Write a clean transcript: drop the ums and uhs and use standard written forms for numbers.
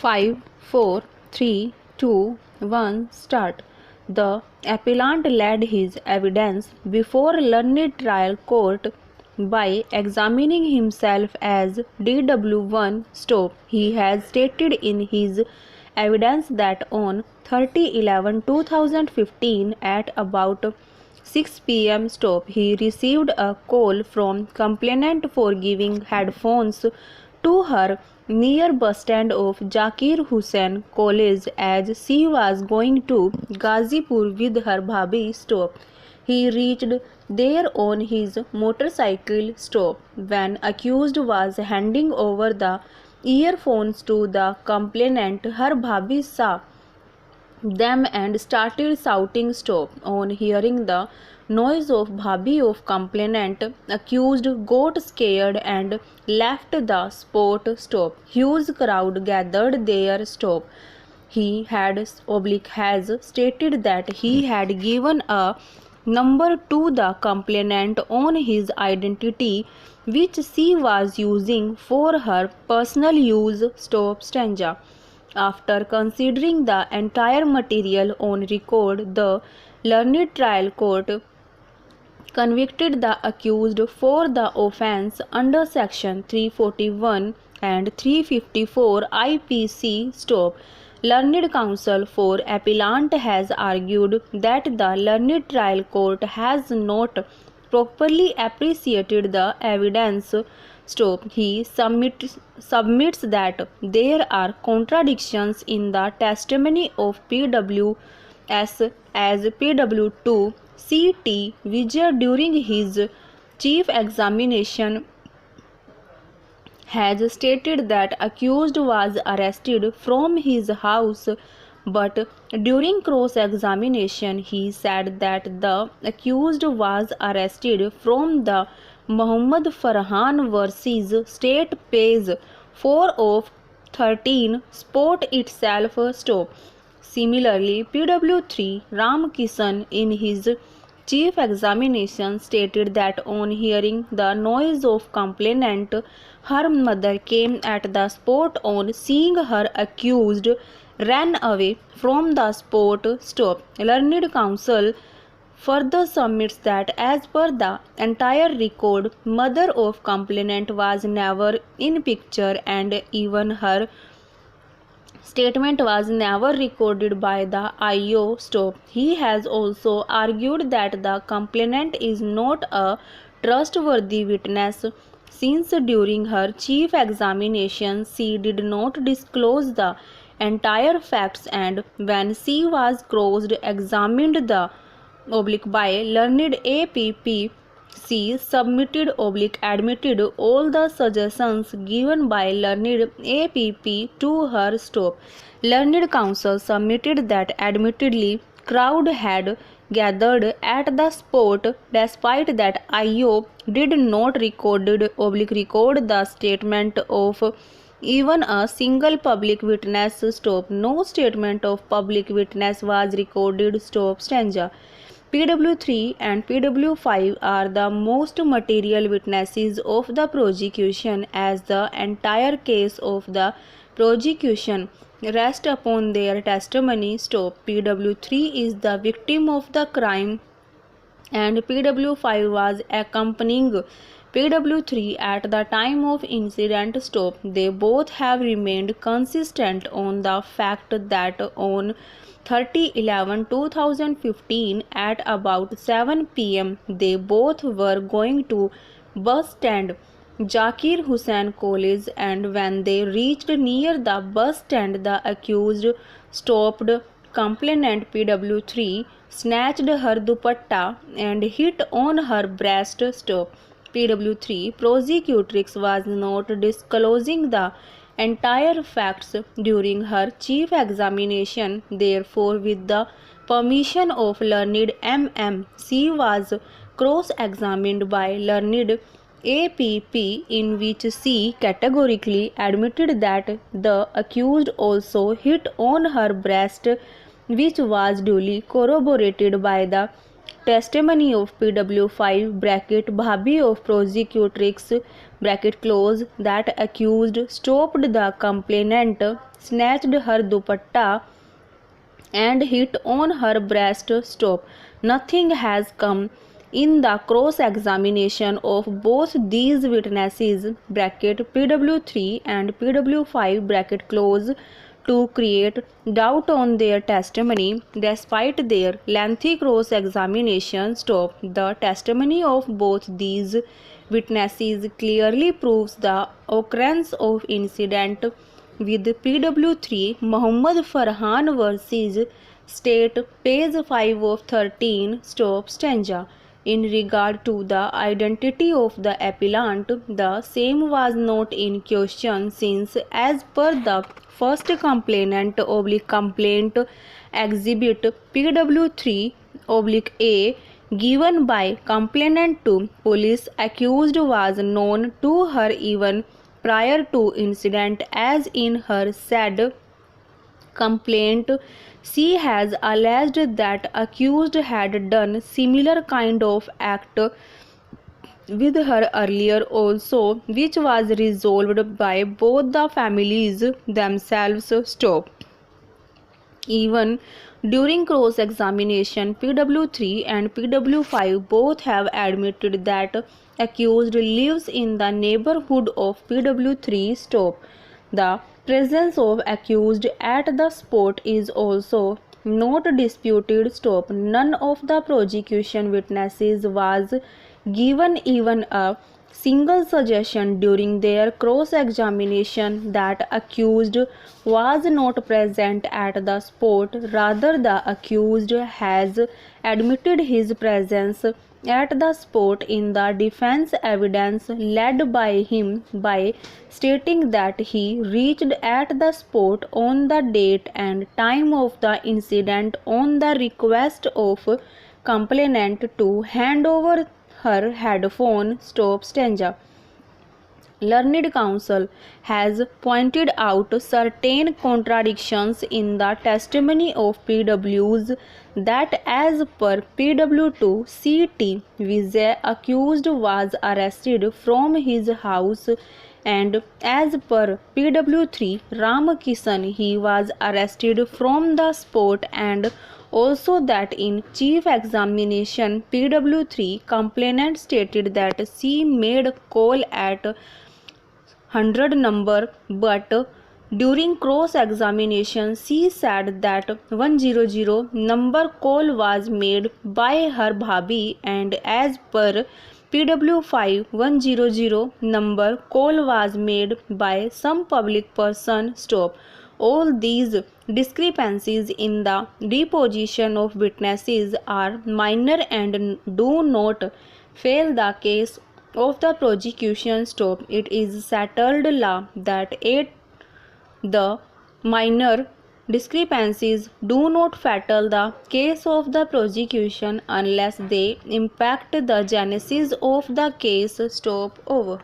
5, 4, 3, 2, 1, start. The appellant led his evidence before learned trial court by examining himself as DW1 Stop. He has stated in his evidence that on 30/11/2015 at about 6 p.m. Stop, he received a call from complainant for giving headphones to her near bus stand of Zakir Hussain College as she was going to Gazipur with her bhabhi. Stop. He reached there on his motorcycle. Stop. When accused was handing over the earphones to the complainant, her bhabhi saw them and started shouting stop. On hearing the noise of bhabhi of complainant, accused got scared and left the spot. Stop. Huge crowd gathered there. Stop. He has stated that he had given a number to the complainant on his identity which she was using for her personal use. Stop. Stanza. After considering the entire material on record, the learned trial court convicted the accused for the offence under section 341 and 354 IPC. Stop. Learned counsel for appellant has argued that the learned trial court has not properly appreciated the evidence. Stop. He submits that there are contradictions in the testimony of PWS as PW2 CT Vijay during his chief examination has stated that accused was arrested from his house, but during cross-examination he said that the accused was arrested from the Muhammad Farhan versus State page 4 of 13 spot itself. Stop. Similarly, PW3 Ram Kishan in his chief examination stated that on hearing the noise of complainant, her mother came at the spot. On seeing her, accused ran away from the spot. Stop. Learned counsel further submits that as per the entire record, mother of complainant was never in picture and even her statement was never recorded by the IO. Stop. He has also argued that the complainant is not a trustworthy witness since during her chief examination she did not disclose the entire facts, and when she was cross-examined by learned APP, she submitted admitted all the suggestions given by learned APP to her. Stop. Learned counsel submitted that admittedly crowd had gathered at the spot despite that IO did not record the statement of even a single public witness. Stop. No statement of public witness was recorded. Stop. Stanza. PW3 and PW5 are the most material witnesses of the prosecution, as the entire case of the prosecution rests upon their testimony. Stop. PW3 is the victim of the crime and PW5 was accompanying PW3 at the time of incident. Stop. They both have remained consistent on the fact that on 30/11/2015 at about 7 p.m. they both were going to bus stand Zakir Hussain College, and when they reached near the bus stand the accused stopped complainant PW3, snatched her dupatta and hit on her breast. Stop. PW3 prosecutrix was not disclosing the entire facts during her chief examination. Therefore, with the permission of learned MM, she was cross-examined by learned APP, in which she categorically admitted that the accused also hit on her breast, which was duly corroborated by the testimony of PW5 (bhabhi of prosecutrix) bracket close, that accused stopped the complainant, snatched her dupatta and hit on her breast. Stop. Nothing has come in the cross examination of both these witnesses bracket PW3 and PW5 bracket close to create doubt on their testimony despite their lengthy cross examination. Stop. The testimony of both these witnesses clearly proves the occurrence of incident with PW3 Muhammad Farhan versus State, page 5 of 13. Stop. Stanza. In regard to the identity of the appellant, the same was not in question since, as per the first complainant complaint exhibit PW3 given by complainant to police, accused was known to her even prior to incident, as in her said complaint she has alleged that accused had done similar kind of act with her earlier also, which was resolved by both the families themselves. Stop. Even during cross examination, PW3 and PW5 both have admitted that accused lives in the neighborhood of PW3. Stop. The presence of accused at the spot is also not disputed. Stop. None of the prosecution witnesses was given even a single suggestion during their cross examination that accused was not present at the spot. Rather, the accused has admitted his presence at the spot in the defense evidence led by him by stating that he reached at the spot on the date and time of the incident on the request of complainant to hand over her headphone. Stop. Stanza. Learned counsel has pointed out certain contradictions in the testimony of PWs that, as per PW2 CT, Vijay accused was arrested from his house, and as per PW3 Ramakishan he was arrested from the spot, and also that in chief examination PW3 complainant stated that she made call at 100 number, but during cross examination she said that 100 number call was made by her bhabhi, and as per PW5 100 number call was made by some public person. Stop. All these discrepancies in the deposition of witnesses are minor and do not fail the case of the prosecution. Stop. It is settled law that the minor discrepancies do not fatal the case of the prosecution unless they impact the genesis of the case. Stop. Over.